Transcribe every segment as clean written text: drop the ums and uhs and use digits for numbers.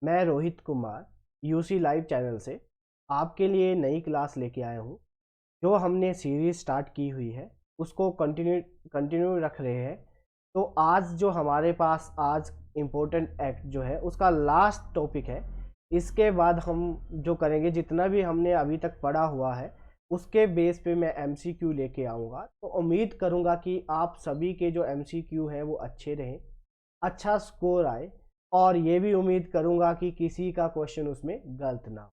मैं Rohit Kumar UC live channel से आपके लिए नई क्लास लेके आया हूँ। जो हमने सीरीज स्टार्ट की हुई है उसको कंटिन्यू रख रहे हैं। तो आज जो हमारे पास आज इम्पोर्टेंट एक्ट जो है उसका लास्ट टॉपिक है। इसके बाद हम जो करेंगे जितना भी हमने अभी तक पढ़ा हुआ है उसके बेस पे मैं एमसीक्यू लेके आऊँगा। तो उम्मीद करूँगा कि आप सभी के जो एमसीक्यू हैं वो अच्छे रहें, अच्छा स्कोर आए, और ये भी उम्मीद करूंगा कि किसी का क्वेश्चन उसमें गलत ना हो।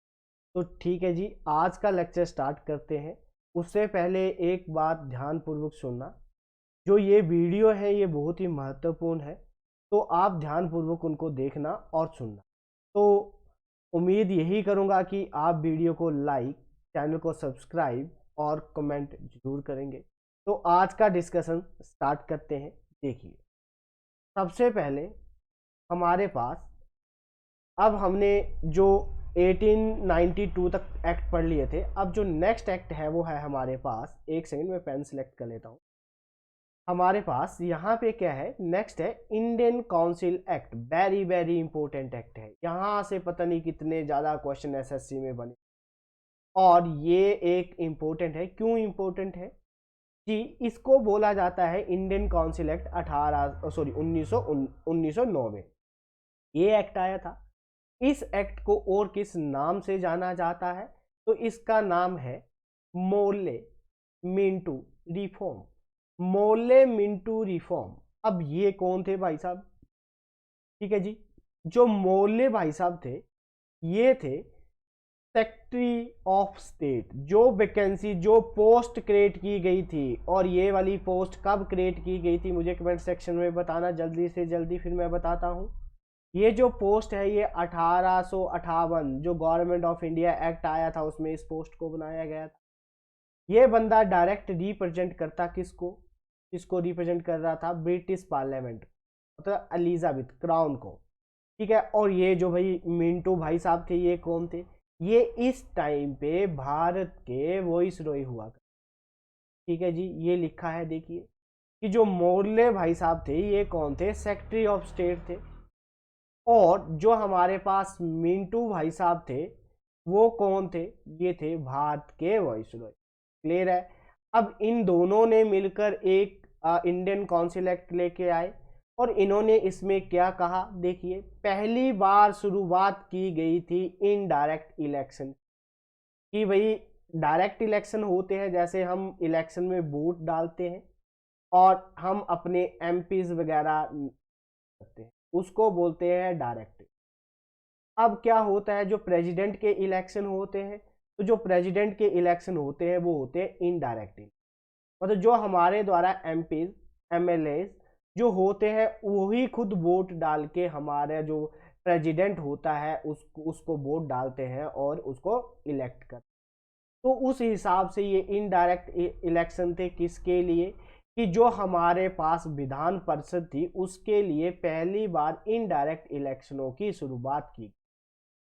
तो ठीक है जी, आज का लेक्चर स्टार्ट करते हैं। उससे पहले एक बात ध्यानपूर्वक सुनना, जो ये वीडियो है ये बहुत ही महत्वपूर्ण है, तो आप ध्यानपूर्वक उनको देखना और सुनना। तो उम्मीद यही करूंगा कि आप वीडियो को लाइक, चैनल को सब्सक्राइब और कमेंट जरूर करेंगे। तो आज का डिस्कशन स्टार्ट करते हैं। देखिए, सबसे पहले हमारे पास अब हमने जो 1892 तक एक्ट पढ़ लिए थे, अब जो नेक्स्ट एक्ट है वो है हमारे पास, एक सेकंड में पेन सिलेक्ट कर लेता हूँ। हमारे पास यहाँ पे क्या है, नेक्स्ट है Indian council act. Very very important act है, यहाँ से पता नहीं कितने ज़्यादा क्वेश्चन एसएससी में बने, और ये एक इम्पोर्टेंट है। क्यों इम्पोर्टेंट है कि इसको बोला जाता है इंडियन काउंसिल एक्ट 1909 में ये एक्ट आया था। इस एक्ट को और किस नाम से जाना जाता है, तो इसका नाम है Morley Minto reform. Morley Minto reform. अब ये कौन थे भाई साहब? ठीक है जी, जो मोर्ले भाई साहब थे ये थे सेक्रेटरी ऑफ स्टेट। जो वैकेंसी, जो पोस्ट क्रिएट की गई थी, और ये वाली पोस्ट कब क्रिएट की गई थी मुझे कमेंट सेक्शन में बताना जल्दी से जल्दी, फिर मैं बताता हूँ। ये जो पोस्ट है ये 1858 जो गवर्नमेंट ऑफ इंडिया एक्ट आया था उसमें इस पोस्ट को बनाया गया था। ये बंदा डायरेक्ट रिप्रेजेंट करता किसको? किसको रिप्रेजेंट कर रहा था? ब्रिटिश पार्लियामेंट, मतलब एलिजाबेथ क्राउन को। ठीक है, और ये जो भाई मिंटो भाई साहब थे ये कौन थे? ये इस टाइम पे भारत के वॉइस रॉय हुआ करते। ठीक है जी, ये लिखा है देखिए कि जो मोर्ले भाई साहब थे ये कौन थे? सेक्रेटरी ऑफ स्टेट थे। और जो हमारे पास मिंटू भाई साहब थे वो कौन थे? ये थे भारत के वाइसरॉय। क्लियर है? अब इन दोनों ने मिलकर एक इंडियन काउंसिल एक्ट लेके आए, और इन्होंने इसमें क्या कहा देखिए, पहली बार शुरुआत की गई थी इनडायरेक्ट इलेक्शन कि भाई डायरेक्ट इलेक्शन होते हैं, जैसे हम इलेक्शन में वोट डालते हैं और हम अपने एमपीज वगैरह करते हैं, उसको बोलते हैं डायरेक्ट। अब क्या होता है, जो प्रेसिडेंट के इलेक्शन होते हैं, तो जो प्रेसिडेंट के इलेक्शन होते हैं वो होते हैं इनडायरेक्ट। मतलब जो हमारे द्वारा एमपीज एमएलए जो होते हैं वही खुद वोट डाल के हमारे जो प्रेसिडेंट होता है उसको वोट डालते हैं और उसको इलेक्ट कर। तो उस हिसाब से ये इनडायरेक्ट इलेक्शन थे किसके लिए? कि जो हमारे पास विधान परिषद थी उसके लिए पहली बार इनडायरेक्ट इलेक्शनों की शुरुआत की।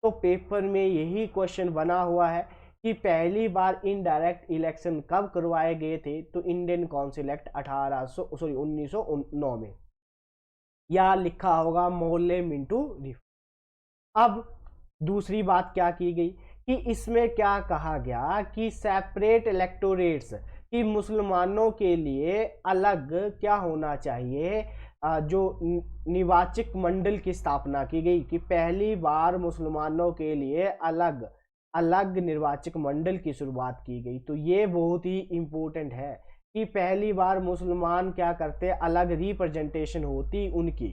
तो पेपर में यही क्वेश्चन बना हुआ है कि पहली बार इनडायरेक्ट इलेक्शन कब करवाए गए थे, तो इंडियन काउंसिल एक्ट 1909 में, या लिखा होगा मोर्ले मिंटो रिफॉर्म। अब दूसरी बात क्या की गई कि इसमें क्या कहा गया कि सेपरेट इलेक्टोरेट्स, कि मुसलमानों के लिए अलग क्या होना चाहिए, जो निर्वाचक मंडल की स्थापना की गई, कि पहली बार मुसलमानों के लिए अलग अलग निर्वाचक मंडल की शुरुआत की गई। तो ये बहुत ही इम्पोर्टेंट है कि पहली बार मुसलमान क्या करते, अलग रिप्रेजेंटेशन होती उनकी।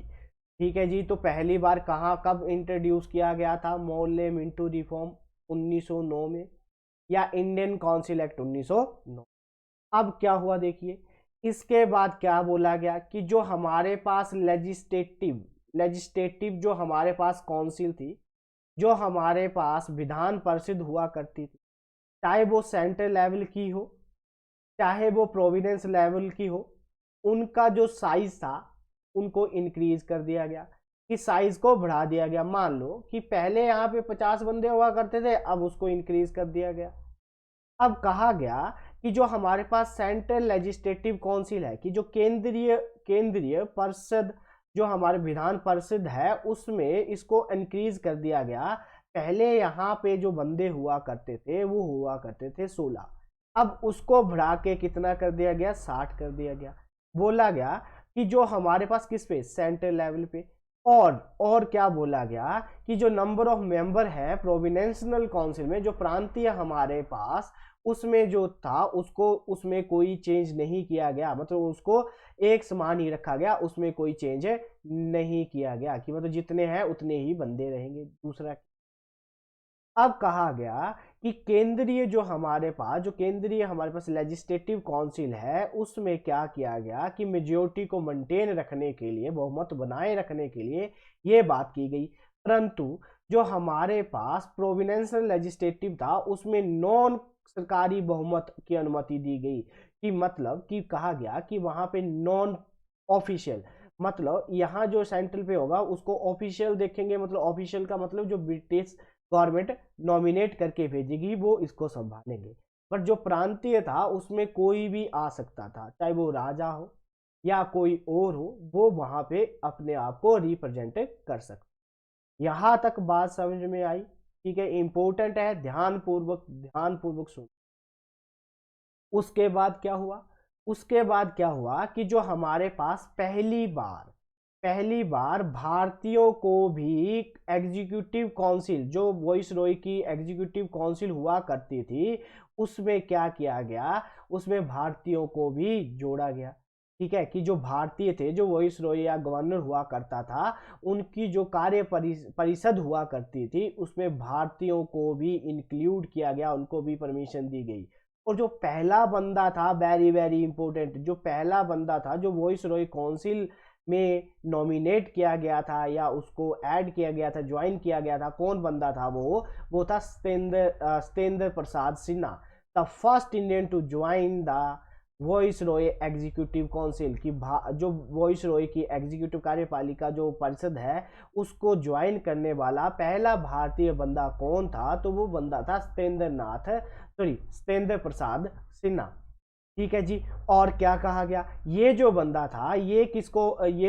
ठीक है जी, तो पहली बार कहाँ कब इंट्रोड्यूस किया गया था मोर्ले मिंटो रिफॉर्म? 1909 में, या इंडियन काउंसिल एक्ट 1909। अब क्या हुआ देखिए, इसके बाद क्या बोला गया कि जो हमारे पास लेजिस्लेटिव जो हमारे पास काउंसिल थी, जो हमारे पास विधान परिषद हुआ करती थी, चाहे वो सेंट्रल लेवल की हो चाहे वो प्रोविडेंस लेवल की हो, उनका जो साइज था उनको इंक्रीज कर दिया गया, कि साइज को बढ़ा दिया गया। मान लो कि पहले यहाँ पे 50 बंदे हुआ करते थे, अब उसको इंक्रीज कर दिया गया। अब कहा गया कि जो हमारे पास सेंट्रल लेजिस्लेटिव काउंसिल है, कि जो केंद्रीय केंद्रीय परिषद जो हमारे विधान परिषद है उसमें इसको इंक्रीज कर दिया गया। पहले यहाँ पे जो बंदे हुआ करते थे वो हुआ करते थे 16, अब उसको बढ़ा के कितना कर दिया गया, 60 कर दिया गया। बोला गया कि जो हमारे पास किस पे, सेंट्रल लेवल पे। और क्या बोला गया कि जो नंबर ऑफ मेंबर है प्रोविंशियल काउंसिल में, जो प्रांतीय हमारे पास, उसमें जो था उसको, उसमें कोई चेंज नहीं किया गया, मतलब उसको एक समान ही रखा गया, उसमें कोई चेंज नहीं किया गया कि मतलब जितने हैं उतने ही बंदे रहेंगे। दूसरा, अब कहा गया कि केंद्रीय जो हमारे पास लेजिस्लेटिव काउंसिल है उसमें क्या किया गया कि मेजोरिटी को मेंटेन रखने के लिए, बहुमत बनाए रखने के लिए ये बात की गई। परंतु जो हमारे पास प्रोविंशियल लेजिस्लेटिव था उसमें नॉन सरकारी बहुमत की अनुमति दी गई, कि मतलब कि कहा गया कि वहां पे नॉन ऑफिशियल, मतलब यहाँ जो सेंट्रल पे होगा उसको ऑफिशियल देखेंगे, मतलब ऑफिशियल का मतलब जो ब्रिटिश गवर्नमेंट नॉमिनेट करके भेजेगी वो इसको संभालेंगे। पर जो प्रांतीय था उसमें कोई भी आ सकता था, चाहे वो राजा हो या कोई और हो, वो वहां पे अपने आप को रिप्रेजेंट कर सकता। यहां तक बात समझ में आई? ठीक है, इंपॉर्टेंट है, ध्यान पूर्वक सुन। उसके बाद क्या हुआ, कि जो हमारे पास पहली बार भारतीयों को भी एग्जीक्यूटिव काउंसिल, जो वॉइस रॉय की एग्जीक्यूटिव काउंसिल हुआ करती थी, उसमें क्या किया गया, उसमें भारतीयों को भी जोड़ा गया। ठीक है, कि जो भारतीय थे, जो वॉइस रॉय या गवर्नर हुआ करता था, उनकी जो कार्य परिषद हुआ करती थी उसमें भारतीयों को भी इंक्लूड किया गया, उनको भी परमिशन दी गई। और जो पहला बंदा था, वेरी वेरी इंपॉर्टेंट, जो पहला बंदा था जो वॉइस रॉय काउंसिल में नॉमिनेट किया गया था या उसको ऐड किया गया था, ज्वाइन किया गया था, कौन बंदा था वो था Satyendra Prasad Sinha, the first Indian to join the viceroy executive council, की जो वॉइस रॉय की एग्जीक्यूटिव कार्यपालिका जो परिषद है उसको ज्वाइन करने वाला पहला भारतीय बंदा कौन था, तो वो बंदा था सत्येंद्र प्रसाद सिन्हा। ठीक है जी। और क्या कहा गया, ये जो बंदा था, ये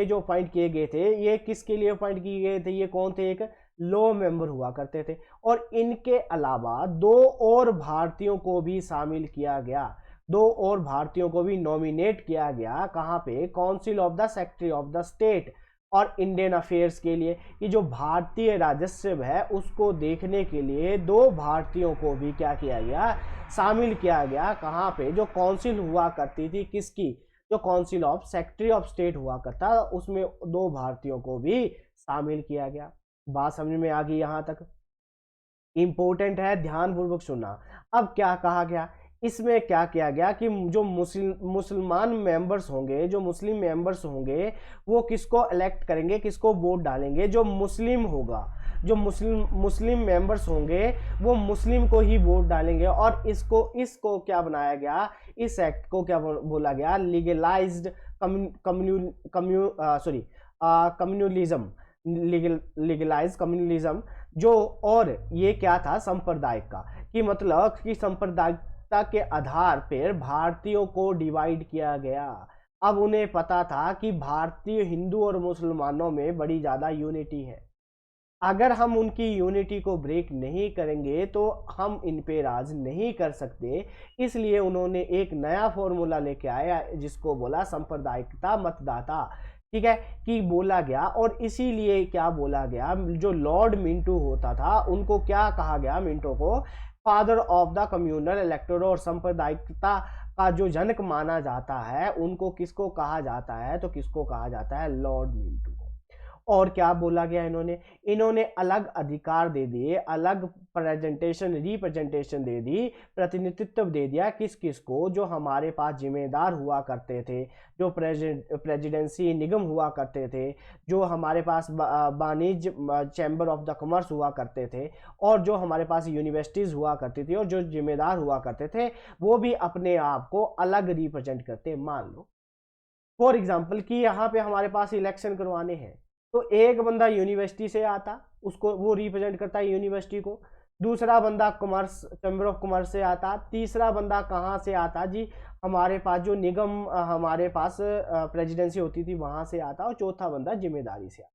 जो अपॉइंट किए गए थे, ये किसके लिए अपॉइंट किए गए थे, ये कौन थे, एक लॉ मेंबर हुआ करते थे। और इनके अलावा दो और भारतीयों को भी शामिल किया गया, दो और भारतीयों को भी नॉमिनेट किया गया, कहां पे, council of the secretary of the state और इंडियन अफेयर्स के लिए, कि जो भारतीय राजस्व है उसको देखने के लिए दो भारतीयों को भी क्या किया गया, शामिल किया गया। कहाँ पे, जो काउंसिल हुआ करती थी किसकी, जो council of secretary of state हुआ करता, उसमें दो भारतीयों को भी शामिल किया गया। बात समझ में आ गई? यहां तक इंपॉर्टेंट है, ध्यानपूर्वक सुनना। अब क्या कहा गया, इसमें क्या किया गया कि जो मुसलमान मेंबर्स होंगे, जो मुस्लिम मेंबर्स होंगे, वो किसको इलेक्ट करेंगे, किसको वोट डालेंगे, जो मुस्लिम होगा, जो मुस्लिम मेंबर्स होंगे वो मुस्लिम को ही वोट डालेंगे। और इसको क्या बनाया गया, इस एक्ट को क्या बोला गया, लीगलाइज्ड कम्युनलिज्म, लीगलाइज कम्युनलिज्म। जो, और ये क्या था, सांप्रदायिक का, कि मतलब कि सांप्रदायिकता के आधार पर भारतीयों को डिवाइड किया गया। अब उन्हें पता था कि भारतीय हिंदू और मुसलमानों में बड़ी ज्यादा यूनिटी है, अगर हम उनकी यूनिटी को ब्रेक नहीं करेंगे तो हम इन पे राज नहीं कर सकते। इसलिए उन्होंने एक नया फॉर्मूला लेके आया जिसको बोला सांप्रदायिकता मतदाता। ठीक है, कि बोला गया, और इसीलिए क्या बोला गया, जो लॉर्ड मिंटो होता था उनको क्या कहा गया, मिंटो को father of the communal electoral, और सांप्रदायिकता का जो जनक माना जाता है, उनको किसको कहा जाता है, तो किसको कहा जाता है, लॉर्ड मिंटो को। और क्या बोला गया, इन्होंने अलग अधिकार दे दिए, अलग रिप्रेजेंटेशन दे दी, प्रतिनिधित्व दे दिया किस किस को, जो हमारे पास जिम्मेदार हुआ करते थे, जो प्रेसिडेंसी निगम हुआ करते थे, जो हमारे पास वाणिज्य चैम्बर ऑफ द कॉमर्स हुआ करते थे, और जो हमारे पास यूनिवर्सिटीज हुआ करती थी, और जो जिम्मेदार हुआ करते थे वो भी अपने आप को अलग रिप्रेजेंट करते। मान लो फॉर एग्जाम्पल कि यहाँ पे हमारे पास इलेक्शन करवाने हैं, तो एक बंदा यूनिवर्सिटी से आता, उसको वो रिप्रेजेंट करता है यूनिवर्सिटी को, दूसरा बंदा कॉमर्स, चैम्बर ऑफ कॉमर्स से आता। तीसरा बंदा कहाँ से आता जी, हमारे पास जो निगम हमारे पास प्रेसिडेंसी होती थी वहां से आता। और चौथा बंदा जिम्मेदारी से आता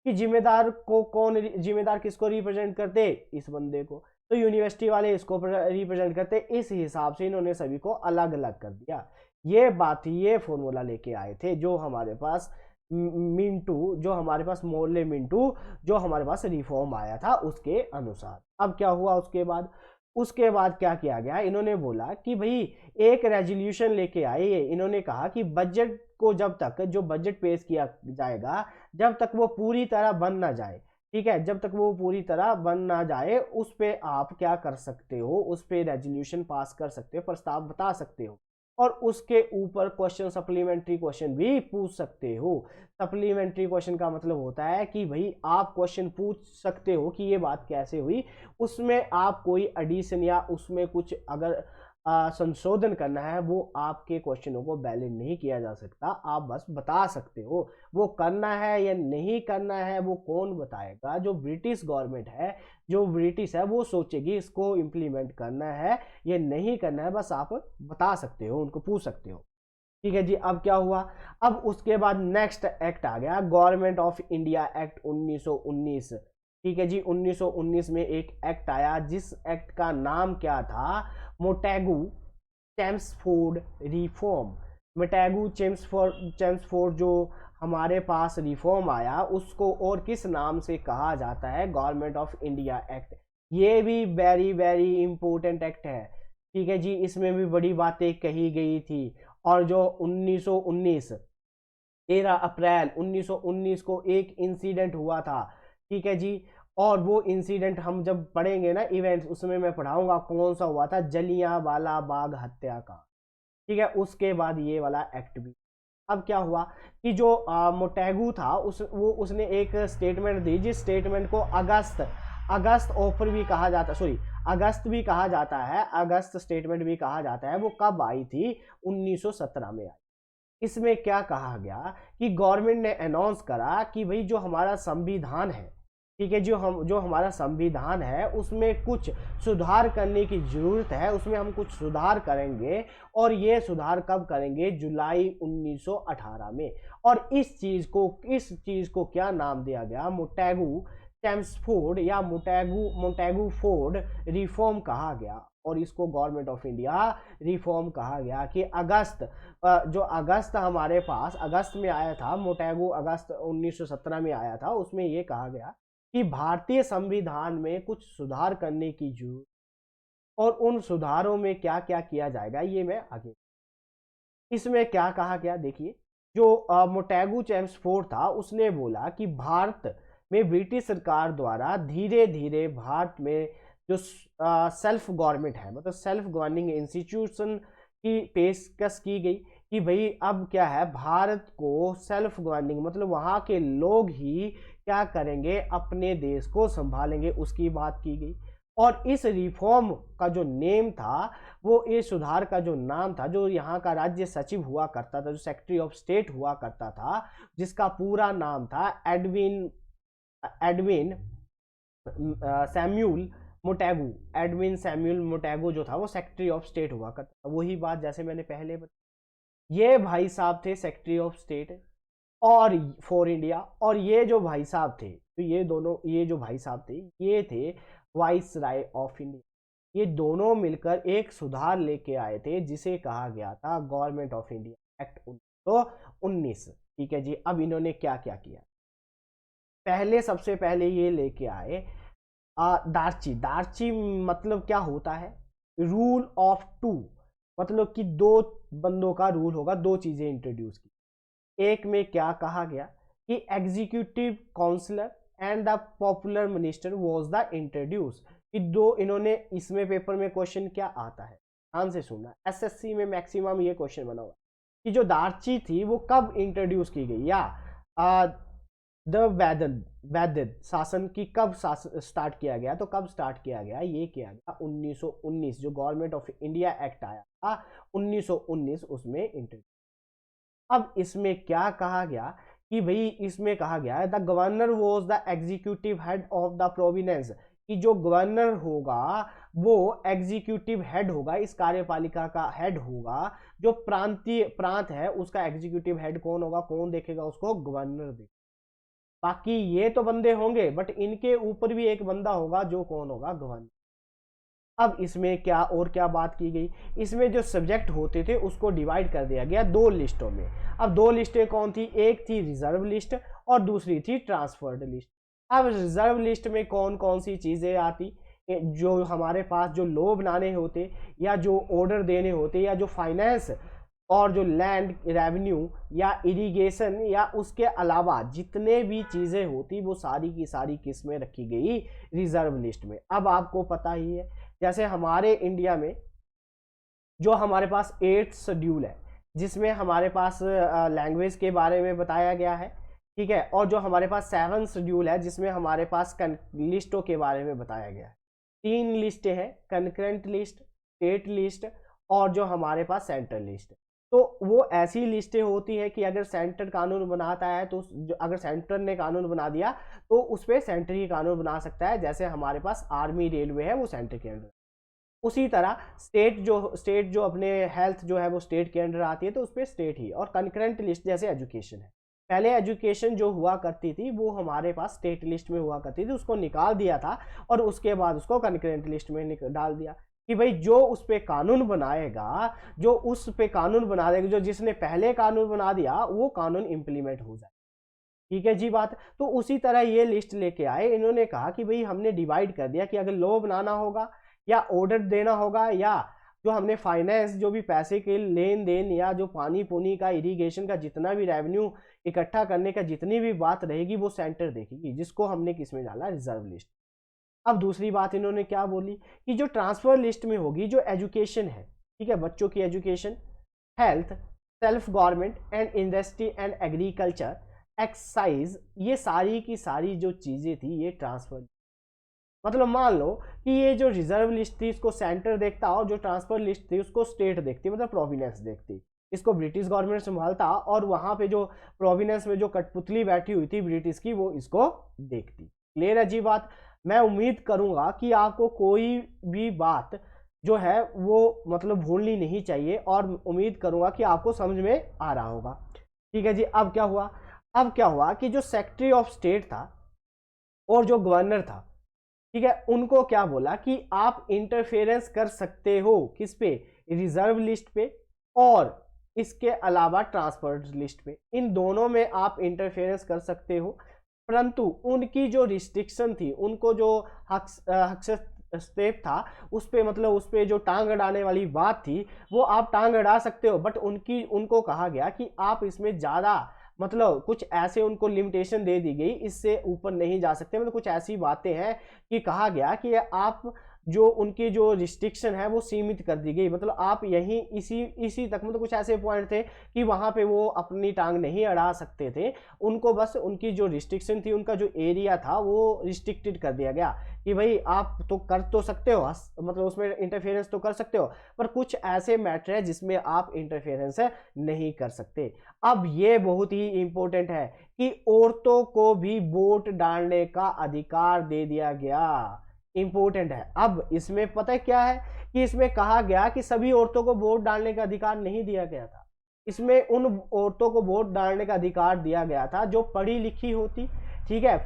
कि जिम्मेदार को कौन, जिम्मेदार किसको रिप्रेजेंट करते, इस बंदे को, तो यूनिवर्सिटी वाले इसको रिप्रेजेंट करते। इस हिसाब से इन्होंने सभी को अलग अलग कर दिया। ये बात, ये फॉर्मूला लेके आए थे जो हमारे पास मिंटू, जो हमारे पास मोर्ले मिंटू, जो हमारे पास रिफॉर्म आया था उसके अनुसार। अब क्या हुआ उसके बाद, उसके बाद क्या किया गया, इन्होंने बोला कि भाई एक रेजोल्यूशन लेके आए। इन्होंने कहा कि बजट को जब तक, जो बजट पेश किया जाएगा जब तक वो पूरी तरह बन ना जाए, ठीक है, जब तक वो पूरी तरह बन ना जाए, उस पे आप क्या कर सकते हो, उस पे रेजोल्यूशन पास कर सकते हो, प्रस्ताव बता सकते हो, और उसके ऊपर क्वेश्चन, सप्लीमेंट्री क्वेश्चन भी पूछ सकते हो। सप्लीमेंट्री क्वेश्चन का मतलब होता है कि भाई आप क्वेश्चन पूछ सकते हो कि ये बात कैसे हुई, उसमें आप कोई एडिशन या उसमें कुछ अगर संशोधन करना है, वो आपके क्वेश्चनों को वैलिड नहीं किया जा सकता, आप बस बता सकते हो। वो करना है या नहीं करना है वो कौन बताएगा, जो ब्रिटिश गवर्नमेंट है, जो ब्रिटिश है वो सोचेगी इसको इम्प्लीमेंट करना है या नहीं करना है, बस आप बता सकते हो, उनको पूछ सकते हो। ठीक है जी। अब क्या हुआ, अब उसके बाद नेक्स्ट एक्ट आ गया, गवर्नमेंट ऑफ इंडिया एक्ट 1919। ठीक है जी, 1919 में एक एक्ट आया जिस एक्ट का नाम क्या था, मोटेगू चेम्सफोर्ड रिफॉर्म। मोटेगू चेम्सफोर्ड जो हमारे पास रिफॉर्म आया उसको और किस नाम से कहा जाता है, गवर्नमेंट ऑफ इंडिया एक्ट। ये भी वेरी वेरी इंपॉर्टेंट एक्ट है। ठीक है जी, इसमें भी बड़ी बातें कही गई थी। और जो 1919 13 अप्रैल 1919 को एक इंसिडेंट हुआ था। ठीक है जी, और वो इंसिडेंट हम जब पढ़ेंगे ना इवेंट्स, उसमें मैं पढ़ाऊंगा कौन सा हुआ था, जलियांवाला बाग हत्याकांड। ठीक है, उसके बाद ये वाला एक्ट भी। अब क्या हुआ कि जो मोटेगू था उसने एक स्टेटमेंट दी, जिस स्टेटमेंट को अगस्त ऑफर भी कहा जाता, सॉरी अगस्त भी कहा जाता है, अगस्त स्टेटमेंट भी कहा जाता है। वो कब आई थी, 1917 में आई। इसमें क्या कहा गया कि गवर्नमेंट ने अनाउंस करा कि भाई जो हमारा संविधान है, ठीक है, जो हमारा संविधान है उसमें कुछ सुधार करने की जरूरत है, उसमें हम कुछ सुधार करेंगे। और ये सुधार कब करेंगे, जुलाई 1918 में। और इस चीज को क्या नाम दिया गया, मोटेगू चेम्सफोर्ड या मोटेगू फोर्ड रिफॉर्म कहा गया। और इसको गवर्नमेंट ऑफ इंडिया रिफॉर्म कहा गया कि जो अगस्त हमारे पास अगस्त में आया था, मोटेगू अगस्त 1917 में आया था, उसमें यह कहा गया कि भारतीय संविधान में कुछ सुधार करने की जरूरत, और उन सुधारों में क्या क्या किया जाएगा ये मैं आगे। इसमें क्या कहा गया देखिए, जो मोटेगू चेम्सफोर्ड था उसने बोला कि भारत में ब्रिटिश सरकार द्वारा धीरे धीरे भारत में जो सेल्फ गवर्नमेंट है, मतलब सेल्फ गवर्निंग इंस्टीट्यूशन की पेशकश की गई कि भाई अब क्या है, भारत को सेल्फ गवर्निंग मतलब वहाँ के लोग ही क्या करेंगे, अपने देश को संभालेंगे, उसकी बात की गई। और इस रिफॉर्म का जो नेम था, वो ये सुधार का जो नाम था, जो यहाँ का राज्य सचिव हुआ करता था, जो सेक्रेटरी ऑफ स्टेट हुआ करता था, जिसका पूरा नाम था एडविन सैम्यूल मोटेगू। एडविन सैम्यूल मोटेगू जो था वो सेक्रेटरी ऑफ स्टेट हुआ करता था। वही बात जैसे मैंने पहले बताया, ये भाई साहब थे सेक्रेटरी ऑफ स्टेट और फॉर इंडिया। और ये जो भाई साहब थे, तो ये जो भाई साहब थे ये थे वाइस राय ऑफ इंडिया। ये दोनों मिलकर एक सुधार लेके आए थे जिसे कहा गया था गवर्नमेंट ऑफ इंडिया एक्ट 1919। ठीक है जी। अब इन्होंने क्या क्या किया, सबसे पहले ये लेके आए दार्ची मतलब क्या होता है, रूल ऑफ टू, मतलब कि दो बंदों का रूल होगा, दो चीजें इंट्रोड्यूस की। एक में क्या कहा गया कि executive counsellor and the popular minister was the introduce, कि दो इन्होंने, इसमें पेपर में क्वेश्चन क्या आता है, ध्यान से सुनना, एसएससी में मैक्सिमम ये क्वेश्चन बना हुआ कि जो दार्ची थी वो कब इंट्रोड्यूस की गई, या द वैदिक शासन की कब स्टार्ट किया गया, तो कब स्टार्ट किया गया, ये किया गया 1919, जो गवर्नमेंट ऑफ इंडिया एक्ट आया था 1919, उसमें इंट्रोड्यूस। अब इसमें क्या कहा गया कि भाई, इसमें कहा गया the governor was the executive head of the province, कि जो गवर्नर होगा वो एग्जीक्यूटिव हेड होगा, इस कार्यपालिका का हेड होगा। जो प्रांत है उसका एग्जीक्यूटिव हेड कौन होगा, कौन देखेगा उसको, गवर्नर देखेगा। बाकी ये तो बंदे होंगे बट इनके ऊपर भी एक बंदा होगा जो कौन होगा, गवर्नर। अब इसमें क्या और क्या बात की गई, इसमें जो सब्जेक्ट होते थे उसको डिवाइड कर दिया गया दो लिस्टों में। अब दो लिस्टें कौन थी, एक थी रिजर्व लिस्ट और दूसरी थी ट्रांसफर्ड लिस्ट। अब रिजर्व लिस्ट में कौन कौन सी चीजें आती, जो हमारे पास जो लॉ बनाने होते या जो ऑर्डर देने होते या जो फाइनेंस और जो लैंड रेवेन्यू या इरिगेशन या उसके अलावा जितने भी चीजें होती वो सारी की सारी किस्में रखी गई रिजर्व लिस्ट में। अब आपको पता ही है जैसे हमारे इंडिया में जो हमारे पास 8th शेड्यूल है जिसमें हमारे पास लैंग्वेज के बारे में बताया गया है, ठीक है, और जो हमारे पास 7th शेड्यूल है जिसमें हमारे पास लिस्टों के बारे में बताया गया है। 3 लिस्टें हैं, कंकरेंट लिस्ट, स्टेट लिस्ट और जो हमारे पास सेंट्रल लिस्ट। तो वो ऐसी लिस्टें होती है कि अगर सेंटर कानून बनाता है तो अगर सेंटर ने कानून बना दिया तो उस पर सेंटर ही कानून बना सकता है। जैसे हमारे पास आर्मी रेलवे है वो सेंटर के अंडर, उसी तरह स्टेट जो अपने हेल्थ जो है वो स्टेट के अंडर आती है तो उस पर स्टेट ही। और कंकरेंट लिस्ट जैसे एजुकेशन है, पहले एजुकेशन जो हुआ करती थी वो हमारे पास स्टेट लिस्ट में हुआ करती थी, उसको निकाल दिया था और उसके बाद उसको कंकरेंट लिस्ट में डाल दिया कि भाई जो उस पे कानून बनाएगा, जो उस पे कानून बना देगा, जो जिसने पहले कानून बना दिया वो कानून इंप्लीमेंट हो जाए। ठीक है जी बात। तो उसी तरह ये लिस्ट लेके आए, इन्होंने कहा कि भाई हमने डिवाइड कर दिया कि अगर लॉ बनाना होगा या ऑर्डर देना होगा या जो हमने फाइनेंस जो भी पैसे के लेन देन या जो पानी पुनी का इरिगेशन का जितना भी रेवेन्यू इकट्ठा करने का जितनी भी बात रहेगी वो सेंटर देखेगी, जिसको हमने किस में डाला, रिजर्व लिस्ट। अब दूसरी बात इन्होंने क्या बोली कि जो ट्रांसफर लिस्ट में होगी जो एजुकेशन है, ठीक है, बच्चों की education, health, self government and industry and agriculture, excise, ये सारी की सारी जो चीजें थी ये ट्रांसफर। मतलब मान लो कि ये जो रिजर्व लिस्ट थी इसको सेंटर देखता और जो ट्रांसफर लिस्ट थी उसको स्टेट देखती, मतलब प्रोविनेंस देखती। इसको ब्रिटिश गवर्नमेंट संभालता और वहां पे जो प्रोविनेंस में जो कठपुतली बैठी हुई थी ब्रिटिश की वो इसको देखती। क्लियर है जी बात। मैं उम्मीद करूंगा कि आपको कोई भी बात जो है वो मतलब भूलनी नहीं चाहिए और उम्मीद करूंगा कि आपको समझ में आ रहा होगा। ठीक है जी। अब क्या हुआ कि जो सेक्रेटरी ऑफ स्टेट था और जो गवर्नर था, ठीक है, उनको क्या बोला कि आप इंटरफेरेंस कर सकते हो किस पे, रिजर्व लिस्ट पे और इसके अलावा ट्रांसफर लिस्ट पे, इन दोनों में आप इंटरफेरेंस कर सकते हो। परंतु उनकी जो रिस्ट्रिक्शन थी, उनको जो हस्तक्षेप था उस पे, मतलब उस पे जो टांग अड़ाने वाली बात थी वो आप टांग अड़ा सकते हो, बट उनको कहा गया कि आप इसमें ज्यादा मतलब कुछ ऐसे उनको लिमिटेशन दे दी गई, इससे ऊपर नहीं जा सकते। मतलब कुछ ऐसी बातें हैं कि कहा गया कि आप जो उनकी जो रिस्ट्रिक्शन है वो सीमित कर दी गई, मतलब आप यहीं इसी तक, मतलब कुछ ऐसे पॉइंट थे कि वहां पे वो अपनी टांग नहीं अड़ा सकते थे। उनको बस उनकी जो रिस्ट्रिक्शन थी, उनका जो एरिया था वो रिस्ट्रिक्टेड कर दिया गया कि भाई आप तो कर तो सकते हो, मतलब उसमें इंटरफेरेंस तो कर सकते हो, पर कुछ ऐसे मैटर है जिसमें आप इंटरफेरेंस नहीं कर सकते। अब ये बहुत ही इंपॉर्टेंट है कि औरतों को भी वोट डालने का अधिकार दे दिया गया। इंपॉर्टेंट है। अब इसमें पता है क्या है कि इसमें कहा गया कि सभी औरतों को वोट डालने का अधिकार नहीं दिया गया था। इसमें उन औरतों को वोट डालने का अधिकार दिया गया था जो पढ़ी लिखी होती, ठीक है,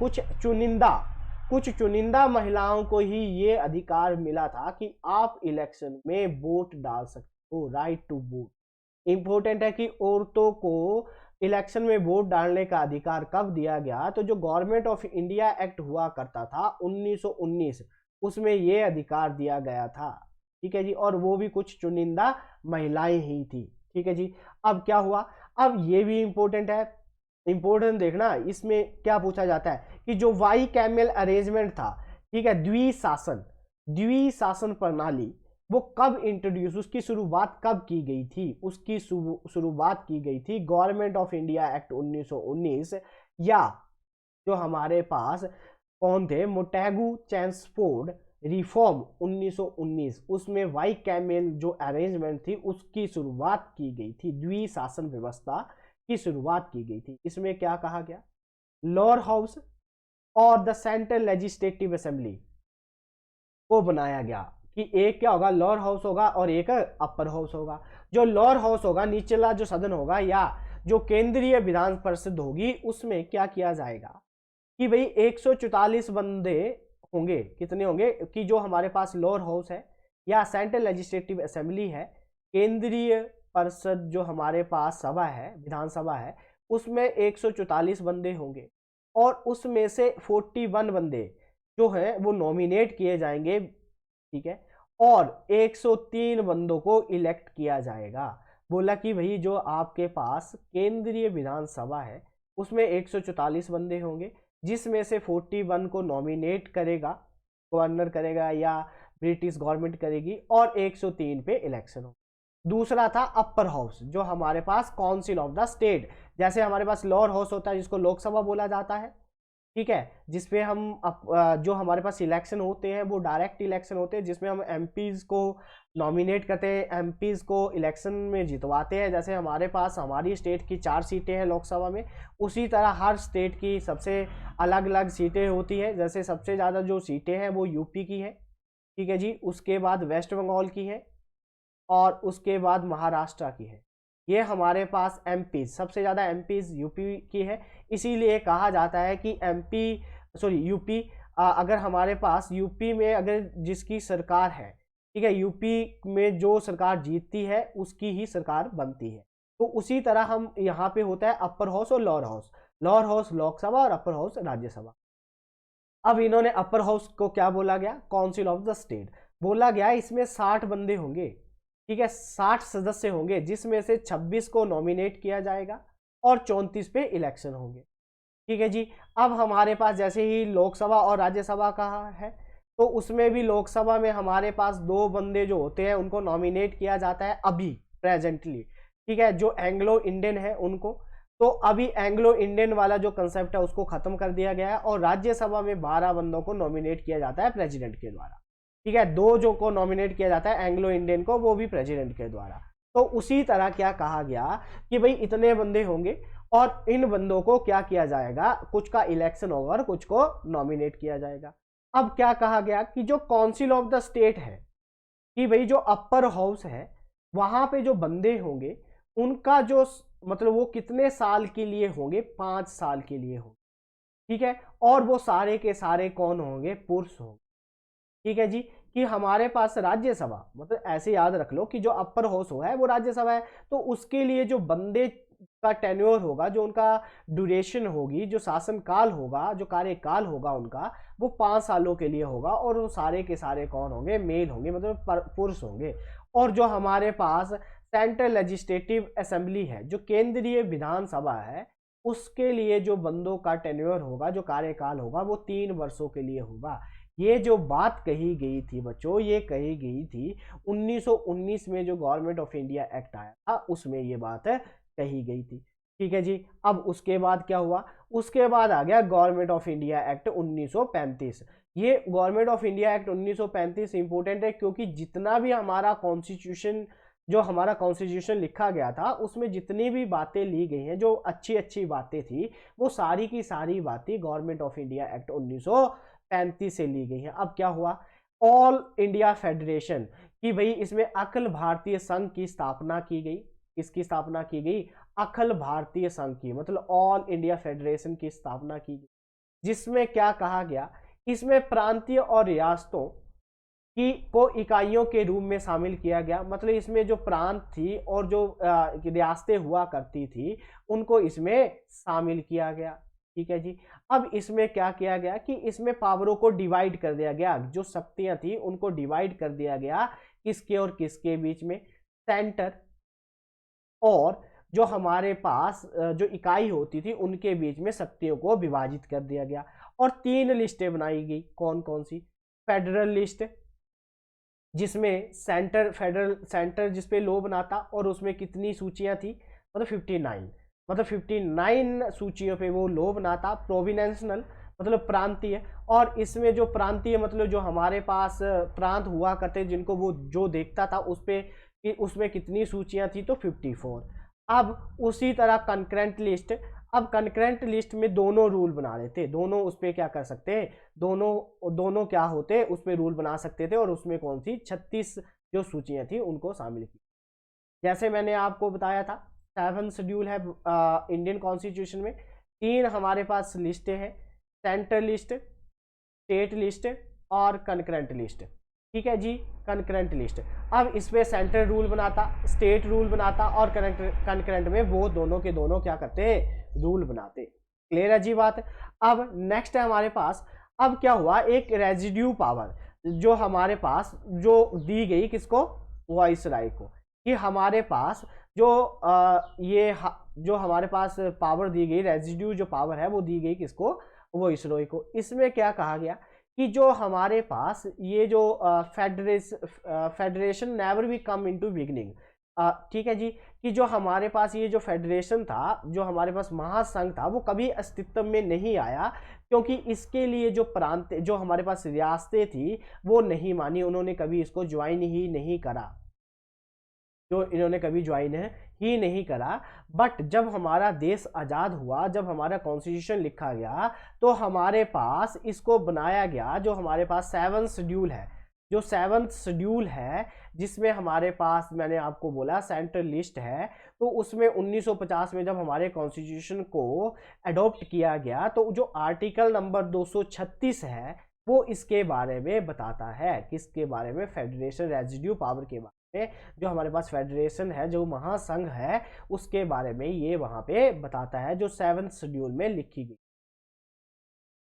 कुछ चुनिंदा महिलाओं को ही ये अधिकार मिला था कि आप इलेक्शन में वोट डाल सकते हो, राइट टू वोट। इंपॉर्टेंट है कि औरतों को इलेक्शन में वोट डालने का अधिकार कब दिया गया, तो जो गवर्नमेंट ऑफ इंडिया एक्ट हुआ करता था 1919, उसमें ये अधिकार दिया गया था। ठीक है जी। और वो भी कुछ चुनिंदा महिलाएं ही थी। ठीक है जी। अब क्या हुआ, अब ये भी इंपॉर्टेंट है, इंपॉर्टेंट देखना, इसमें क्या पूछा जाता है कि जो वाई कैमल अरेंजमेंट था, ठीक है, द्विशासन प्रणाली, वो कब इंट्रोड्यूस, उसकी शुरुआत कब की गई थी, उसकी शुरुआत की गई थी गवर्नमेंट ऑफ इंडिया एक्ट 1919 या जो हमारे पास कौन थे, मोटेगू चैम्सफोर्ड रिफॉर्म 1919, उसमें वाई कैमेल जो अरेंजमेंट थी उसकी शुरुआत की गई थी, द्विशासन व्यवस्था की शुरुआत की गई थी। इसमें क्या कहा गया, लोअर हाउस और द सेंट्रल लेजिस्लेटिव असेंबली को बनाया गया कि एक क्या होगा, लोअर हाउस होगा और एक अपर हाउस होगा। जो लोअर हाउस होगा, निचला जो सदन होगा या जो केंद्रीय विधान परिषद होगी, उसमें क्या किया जाएगा कि भाई 144 बंदे होंगे। कितने होंगे कि जो हमारे पास लोअर हाउस है या सेंट्रल लेजिस्लेटिव असेंबली है, केंद्रीय परिषद जो हमारे पास सभा है, विधानसभा है, उसमें 144 बंदे होंगे और उसमें से 41 बंदे जो है वो नॉमिनेट किए जाएंगे, ठीक है, और 103 बंदों को इलेक्ट किया जाएगा। बोला कि भाई जो आपके पास केंद्रीय विधानसभा है उसमें 144 बंदे होंगे, जिसमें से 41 को नॉमिनेट करेगा, गवर्नर करेगा या ब्रिटिश गवर्नमेंट करेगी, और 103 पे इलेक्शन हो। दूसरा था अपर हाउस, जो हमारे पास काउंसिल ऑफ द स्टेट, जैसे हमारे पास लोअर हाउस होता है जिसको लोकसभा बोला जाता है, ठीक है, जिसपे हम जो हमारे पास इलेक्शन होते हैं वो डायरेक्ट इलेक्शन होते हैं, जिसमें हम एमपीज को नॉमिनेट करते हैं, एमपीज को इलेक्शन में जितवाते हैं। जैसे हमारे पास हमारी स्टेट की 4 सीटें हैं लोकसभा में, उसी तरह हर स्टेट की सबसे अलग अलग सीटें होती हैं। जैसे सबसे ज़्यादा जो सीटें हैं वो यूपी की है, ठीक है जी, उसके बाद वेस्ट बंगाल की है और उसके बाद महाराष्ट्र की है। ये हमारे पास एमपी, सबसे ज़्यादा एमपी यूपी की है, इसीलिए कहा जाता है कि यूपी, अगर हमारे पास यूपी में अगर जिसकी सरकार है, ठीक है, यूपी में जो सरकार जीतती है उसकी ही सरकार बनती है। तो उसी तरह हम यहाँ पे होता है अपर हाउस और lower house, lower house Lok Sabha और अपर हाउस राज्यसभा। अब इन्होंने अपर हाउस को क्या बोला गया, काउंसिल ऑफ द स्टेट बोला गया। इसमें 60 बंदे होंगे, ठीक है, 60 सदस्य होंगे, जिसमें से 26 को नॉमिनेट किया जाएगा और 34 पे इलेक्शन होंगे, ठीक है जी। अब हमारे पास जैसे ही लोकसभा और राज्यसभा का है, तो उसमें भी लोकसभा में हमारे पास 2 बंदे जो होते हैं उनको नॉमिनेट किया जाता है अभी प्रेजेंटली, ठीक है, जो एंग्लो इंडियन है उनको। तो अभी एंग्लो इंडियन वाला जो कंसेप्ट है उसको खत्म कर दिया गया है और राज्यसभा में 12 बंदों को नॉमिनेट किया जाता है प्रेसिडेंट के द्वारा, ठीक है, 2 जो को नॉमिनेट किया जाता है एंग्लो इंडियन को, वो भी प्रेसिडेंट के द्वारा। तो उसी तरह क्या कहा गया कि भाई इतने बंदे होंगे और इन बंदों को क्या किया जाएगा, कुछ का इलेक्शन होगा और कुछ को नॉमिनेट किया जाएगा। अब क्या कहा गया कि जो काउंसिल ऑफ द स्टेट है, कि भाई जो अपर हाउस है वहां पे जो बंदे होंगे उनका जो मतलब वो कितने साल के लिए होंगे, 5 साल के लिए होंगे, ठीक है, और वो सारे के सारे कौन होंगे, पुरुष होंगे, ठीक है जी। कि हमारे पास राज्यसभा, मतलब ऐसे याद रख लो कि जो अपर हाउस है वो राज्यसभा है, तो उसके लिए जो बंदे का टेन्योर होगा, जो उनका ड्यूरेशन होगी, जो शासनकाल होगा, जो कार्यकाल होगा उनका, वो 5 सालों के लिए होगा और वो सारे के सारे कौन होंगे, मेल होंगे, मतलब पुरुष होंगे। और जो हमारे पास सेंट्रल लेजिस्लेटिव असेंबली है, जो केंद्रीय विधानसभा है, उसके लिए जो बंदों का टेन्योर होगा, जो कार्यकाल होगा, वो 3 वर्षों के लिए होगा। ये जो बात कही गई थी बच्चों, ये कही गई थी 1919 में जो गवर्नमेंट ऑफ इंडिया एक्ट आया था, उसमें ये बात कही गई थी, ठीक है जी। अब उसके बाद क्या हुआ, उसके बाद आ गया गवर्नमेंट ऑफ इंडिया एक्ट 1935। ये government of India act 1935 important है क्योंकि जितना भी हमारा कॉन्स्टिट्यूशन, जो हमारा कॉन्स्टिट्यूशन लिखा गया था, उसमें जितनी भी बातें ली गई हैं, जो अच्छी अच्छी बातें थी, वो सारी की सारी बातें गवर्नमेंट ऑफ इंडिया एक्ट 1935 से ली गई हैं। अब क्या हुआ, ऑल इंडिया फेडरेशन, कि भाई इसमें अखिल भारतीय संघ की स्थापना की गई। किसकी स्थापना की गई, अखिल भारतीय संघ की, मतलब ऑल इंडिया फेडरेशन की स्थापना की गई, जिसमें क्या कहा गया, इसमें प्रांतीय और रियासतों की को इकाइयों के रूप में शामिल किया गया। मतलब इसमें जो प्रांत थी और जो रियासतें हुआ करती थी उनको इसमें शामिल किया गया, ठीक है जी। अब इसमें क्या किया गया कि इसमें पावरों को डिवाइड कर दिया गया, जो शक्तियां थी उनको डिवाइड कर दिया गया, किसके और किसके बीच में, सेंटर और जो हमारे पास जो इकाई होती थी उनके बीच में शक्तियों को विभाजित कर दिया गया। और 3 लिस्टें बनाई गई, कौन कौन सी, फेडरल लिस्ट, जिसमें फेडरल सेंटर जिसपे लो बनाता, और उसमें कितनी सूचियां थी, मतलब 59, मतलब 59 सूचियों पे वो लो बनाता। प्रोविनेंशनल मतलब प्रांतीय, और इसमें जो प्रांतीय मतलब जो हमारे पास प्रांत हुआ करते जिनको वो जो देखता था उस पे उसमें कितनी सूचियां थी, तो 54। अब उसी तरह कंकरेंट लिस्ट, अब कंकरेंट लिस्ट में दोनों रूल बना लेते, दोनों उस पर क्या कर सकते हैं, दोनों क्या होते उस पर रूल बना सकते थे, और उसमें कौन सी 36 जो सूचियां थी उनको शामिल की। जैसे मैंने आपको बताया था 7 शेड्यूल है इंडियन कॉन्स्टिट्यूशन में। 3 हमारे पास लिस्टें हैं, सेंट्रल लिस्ट, स्टेट लिस्ट और कंकरेंट लिस्ट। ठीक है जी, कंकरेंट लिस्ट। अब इसमें सेंट्रल रूल बनाता, स्टेट रूल बनाता, और कंकरेंट में वो दोनों के दोनों क्या करते, रूल बनाते। क्लियर है जी बात। अब नेक्स्ट है हमारे पास, अब क्या हुआ, एक रेजिड्यू पावर जो हमारे पास जो दी गई किसको, वाइसराय को, कि हमारे पास जो जो हमारे पास पावर दी गई, रेजिड्यू जो पावर है वो दी गई किसको, वाइसरॉय को। इसमें क्या कहा गया कि जो हमारे पास ये जो फेडरेशन नेवर भी कम इनटू बिगनिंग। ठीक है जी, कि जो हमारे पास ये जो फेडरेशन था, जो हमारे पास महासंघ था, वो कभी अस्तित्व में नहीं आया, क्योंकि इसके लिए जो प्रांत, जो हमारे पास रियासतें थी वो नहीं मानी, उन्होंने कभी इसको ज्वाइन ही नहीं करा, जो इन्होंने कभी ज्वाइन ही नहीं करा। बट जब हमारा देश आज़ाद हुआ, जब हमारा कॉन्स्टिट्यूशन लिखा गया, तो हमारे पास इसको बनाया गया, जो हमारे पास 7 शेड्यूल है, जो 7th शेड्यूल है, जिसमें हमारे पास मैंने आपको बोला सेंट्रल लिस्ट है, तो उसमें 1950 में जब हमारे कॉन्स्टिट्यूशन को अडॉप्ट किया गया, तो जो आर्टिकल नंबर 236 है वो इसके बारे में बताता है, किसके बारे में, फेडरेशन रेजिड्यू पावर के बारे में। जो हमारे पास फेडरेशन है, जो महासंघ है, उसके बारे में ये वहां पे बताता है, जो 7th शेड्यूल में लिखी गई।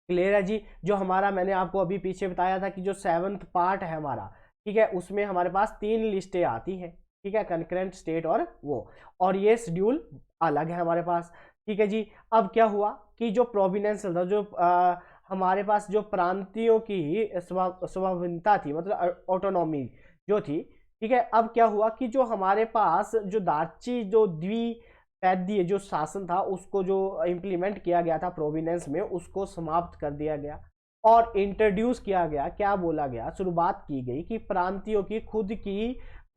क्लियर है जी। जो हमारा मैंने आपको अभी पीछे बताया था कि जो 7th पार्ट है हमारा, ठीक है, उसमें हमारे पास 3 लिस्टें आती हैं, ठीक है, कंकरेंट, स्टेट और वो, और ये शेड्यूल अलग है हमारे पास। ठीक है जी। अब क्या हुआ कि जो प्रोविनेंस था, जो हमारे पास जो प्रांतियों की स्वाधीनता थी, मतलब ऑटोनॉमी जो थी, ठीक है, अब क्या हुआ कि जो हमारे पास जो दार्ची जो द्विपैदीय जो शासन था, उसको जो इम्प्लीमेंट किया गया था प्रोविनेंस में, उसको समाप्त कर दिया गया और इंट्रोड्यूस किया गया। क्या बोला गया, शुरुआत की गई कि प्रांतियों की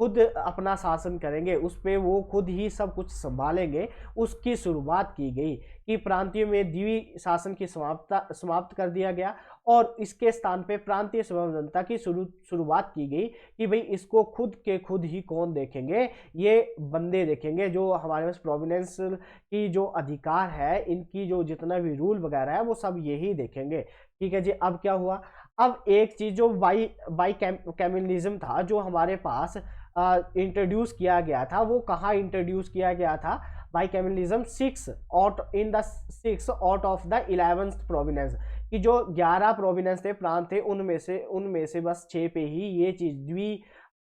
खुद अपना शासन करेंगे, उस पर वो खुद ही सब कुछ संभालेंगे, उसकी शुरुआत की गई कि प्रांतियों में द्वि शासन की समाप्त कर दिया गया, और इसके स्थान पे प्रांतीय स्वतंत्रता की शुरुआत की गई कि भाई इसको खुद के खुद ही कौन देखेंगे, ये बंदे देखेंगे, जो हमारे पास प्रोविनेंस की जो अधिकार है, इनकी जो जितना भी रूल वगैरह है वो सब यही देखेंगे। ठीक है जी। अब क्या हुआ, अब एक चीज जो बाई कैमिलिज्म था, जो हमारे पास इंट्रोड्यूस किया गया था, वो कहाँ इंट्रोड्यूस किया गया था, bicameralism 6 out of the 11th provinces, कि जो 11 प्रोविनेंस थे, प्रांत थे, उनमें से बस 6 पे ही ये चीज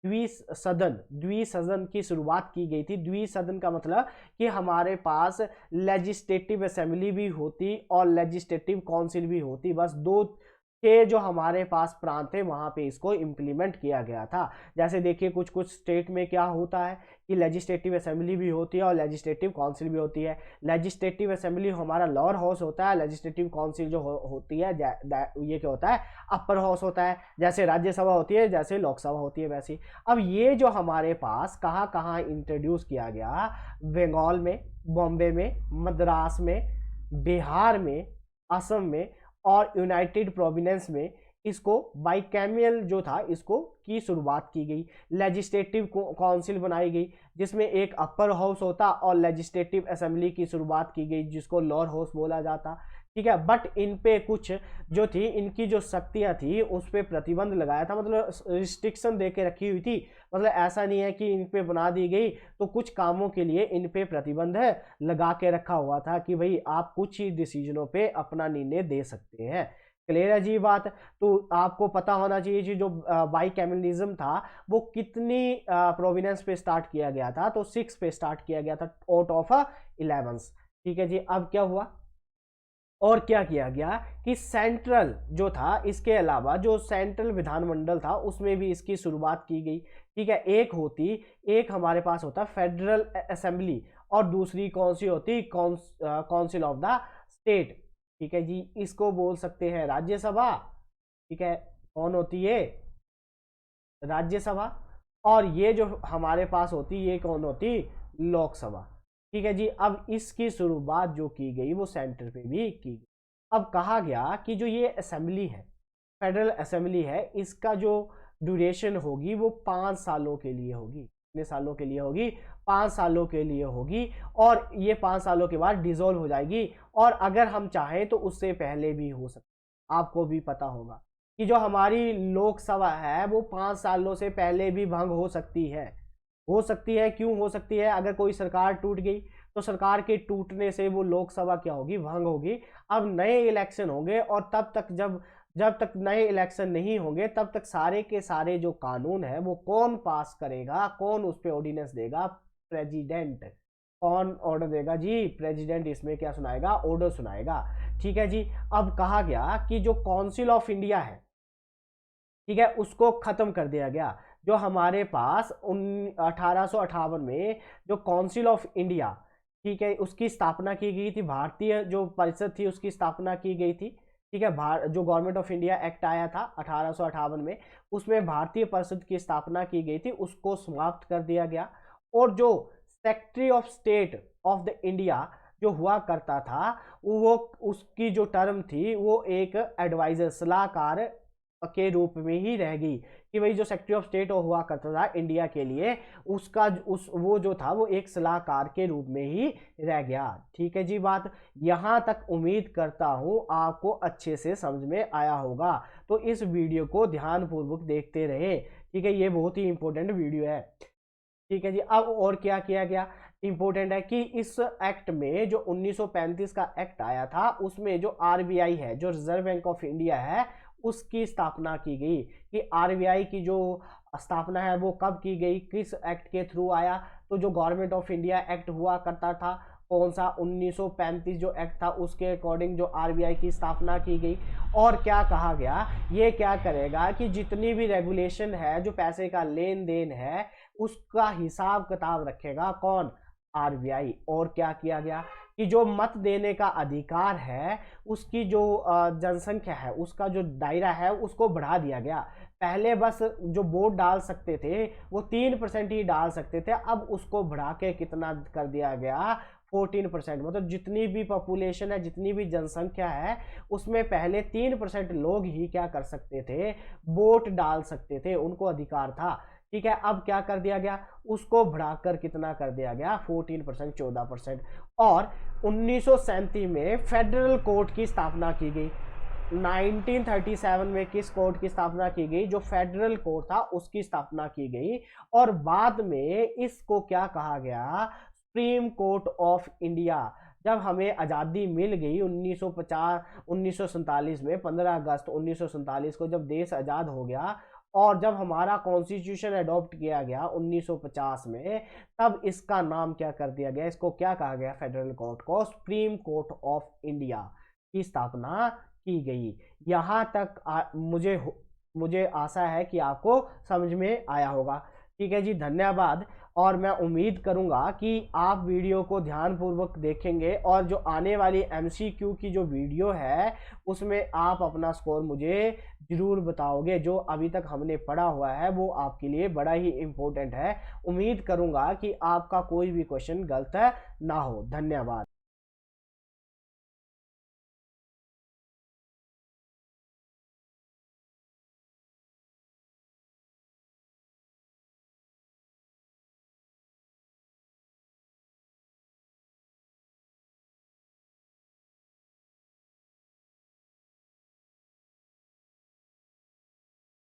द्विसदन की शुरुआत की गई थी। द्विसदन का मतलब कि हमारे पास लेजिस्लेटिव असेंबली भी होती और लेजिस्लेटिव काउंसिल भी होती, बस दो के जो हमारे पास प्रांत थे वहां पे इसको इम्प्लीमेंट किया गया था। जैसे देखिए कुछ कुछ स्टेट में क्या होता है कि लेजिस्लेटिव असेंबली भी होती है और लेजिस्लेटिव काउंसिल भी होती है। लेजिस्लेटिव असेंबली हमारा लोअर हाउस होता है, लेजिस्लेटिव काउंसिल जो होती है ये क्या होता है, अपर हाउस होता है। जैसे राज्यसभा होती है, जैसे लोकसभा होती है, वैसी। अब ये जो हमारे पास कहाँ कहाँ इंट्रोड्यूस किया गया, बंगाल में, बॉम्बे में, मद्रास में, बिहार में, असम में और यूनाइटेड प्रोविनेंस में इसको बाइकैमियल जो था इसको की शुरुआत की गई। लेजिस्लेटिव काउंसिल बनाई गई जिसमें एक अपर हाउस होता और लेजिस्लेटिव असेंबली की शुरुआत की गई जिसको लोअर हाउस बोला जाता। ठीक है, बट इन पे कुछ जो थी, इनकी जो शक्तियां थी उस पर प्रतिबंध लगाया था, मतलब रिस्ट्रिक्शन दे के रखी हुई थी। मतलब ऐसा नहीं है कि इन पे बना दी गई तो कुछ कामों के लिए इन पे प्रतिबंध लगा के रखा हुआ था कि भाई आप कुछ ही डिसीजनों पे अपना निर्णय दे सकते हैं। क्लियर है जी बात। तो आपको पता होना चाहिए जी जो बाइकैमिलिज्म था वो कितनी प्रोविनेंस पे स्टार्ट किया गया था, तो 6 पे स्टार्ट किया गया था आउट ऑफ 11। ठीक है जी। अब क्या हुआ और क्या किया गया कि सेंट्रल जो था, इसके अलावा जो सेंट्रल विधानमंडल था उसमें भी इसकी शुरुआत की गई। ठीक है, एक हमारे पास होता फेडरल असेंबली और दूसरी कौन सी होती, काउंसिल ऑफ द स्टेट। ठीक है जी, इसको बोल सकते हैं राज्यसभा। ठीक है, कौन होती है, राज्यसभा। और ये जो हमारे पास होती, ये कौन होती, लोकसभा। ठीक है जी। अब इसकी शुरुआत जो की गई वो सेंटर पे भी की गई। अब कहा गया कि जो ये असेंबली है, फेडरल असेंबली है, इसका जो ड्यूरेशन होगी वो 5 सालों के लिए होगी। कितने सालों के लिए होगी? 5 सालों के लिए होगी। और ये 5 सालों के बाद डिसॉल्व हो जाएगी। और अगर हम चाहें तो उससे पहले भी हो सकता है। आपको भी पता होगा कि जो हमारी लोकसभा है वो 5 सालों से पहले भी भंग हो सकती है। हो सकती है, क्यों हो सकती है? अगर कोई सरकार टूट गई तो सरकार के टूटने से वो लोकसभा क्या होगी? भंग होगी। अब नए इलेक्शन होंगे और तब तक जब जब तक नए इलेक्शन नहीं होंगे तब तक सारे के सारे जो कानून है वो कौन पास करेगा, कौन उस पर ऑर्डिनेंस देगा? प्रेसिडेंट। कौन ऑर्डर देगा जी? प्रेसिडेंट इसमें क्या सुनाएगा? ऑर्डर सुनाएगा। ठीक है जी। अब कहा गया कि जो काउंसिल ऑफ इंडिया है, ठीक है, उसको खत्म कर दिया गया। जो हमारे पास 1858 में जो काउंसिल ऑफ इंडिया, ठीक है, उसकी स्थापना की गई थी, भारतीय जो परिषद थी उसकी स्थापना की गई थी। ठीक है, जो गवर्नमेंट ऑफ इंडिया एक्ट आया था 1858 में, उसमें भारतीय परिषद की स्थापना की गई थी, उसको समाप्त कर दिया गया। और जो secretary of state of the India जो हुआ करता था, वो उसकी जो टर्म थी वो एक एडवाइजर, सलाहकार के रूप में ही रह गई। कि भाई जो सेक्रेटरी ऑफ स्टेट हुआ करता था इंडिया के लिए, उसका वो जो था वो एक सलाहकार के रूप में ही रह गया। ठीक है जी। बात यहां तक उम्मीद करता हूं आपको अच्छे से समझ में आया होगा। तो इस वीडियो को ध्यानपूर्वक देखते रहे। ठीक है, ये बहुत ही इंपॉर्टेंट वीडियो है। ठीक है जी। अब और क्या किया गया? इंपॉर्टेंट है कि इस एक्ट में जो 1935 का एक्ट आया था उसमें जो आरबीआई है, जो रिजर्व बैंक ऑफ इंडिया है, उसकी स्थापना की गई। कि आरबीआई की जो स्थापना है वो कब की गई, किस एक्ट के थ्रू आया? तो जो गवर्नमेंट ऑफ इंडिया एक्ट हुआ करता था, कौन सा? 1935 जो एक्ट था, उसके अकॉर्डिंग जो आरबीआई की स्थापना की गई। और क्या कहा गया? ये क्या करेगा कि जितनी भी रेगुलेशन है, जो पैसे का लेन देन है, उसका हिसाब किताब रखेगा। कौन? आरबीआई। और क्या किया गया कि जो मत देने का अधिकार है, उसकी जो जनसंख्या है, उसका जो दायरा है उसको बढ़ा दिया गया। पहले बस जो वोट डाल सकते थे वो 3% ही डाल सकते थे, अब उसको बढ़ा के कितना कर दिया गया? 14%। मतलब जितनी भी पॉपुलेशन है, जितनी भी जनसंख्या है, उसमें पहले 3% लोग ही क्या कर सकते थे? वोट डाल सकते थे, उनको अधिकार था। ठीक है, अब क्या कर दिया गया? उसको बढ़ाकर कितना कर दिया गया? 14%, 14%। और 1937 में फेडरल कोर्ट की स्थापना की गई। 1937 में किस कोर्ट की स्थापना की गई? जो फेडरल कोर्ट था उसकी स्थापना की गई। और बाद में इसको क्या कहा गया? Supreme court of India. जब हमें आज़ादी मिल गई 1947 में, 15 अगस्त 1947 को जब देश आज़ाद हो गया और जब हमारा कॉन्स्टिट्यूशन अडॉप्ट किया गया 1950 में, तब इसका नाम क्या कर दिया गया? इसको क्या कहा गया? फेडरल कोर्ट को सुप्रीम कोर्ट ऑफ इंडिया की स्थापना की गई। यहां तक मुझे आशा है कि आपको समझ में आया होगा। ठीक है जी, धन्यवाद। और मैं उम्मीद करूंगा कि आप वीडियो को ध्यानपूर्वक देखेंगे और जो आने वाली एमसीक्यू की जो वीडियो है उसमें आप अपना स्कोर मुझे ज़रूर बताओगे। जो अभी तक हमने पढ़ा हुआ है वो आपके लिए बड़ा ही इम्पोर्टेंट है। उम्मीद करूंगा कि आपका कोई भी क्वेश्चन गलत ना हो। धन्यवाद।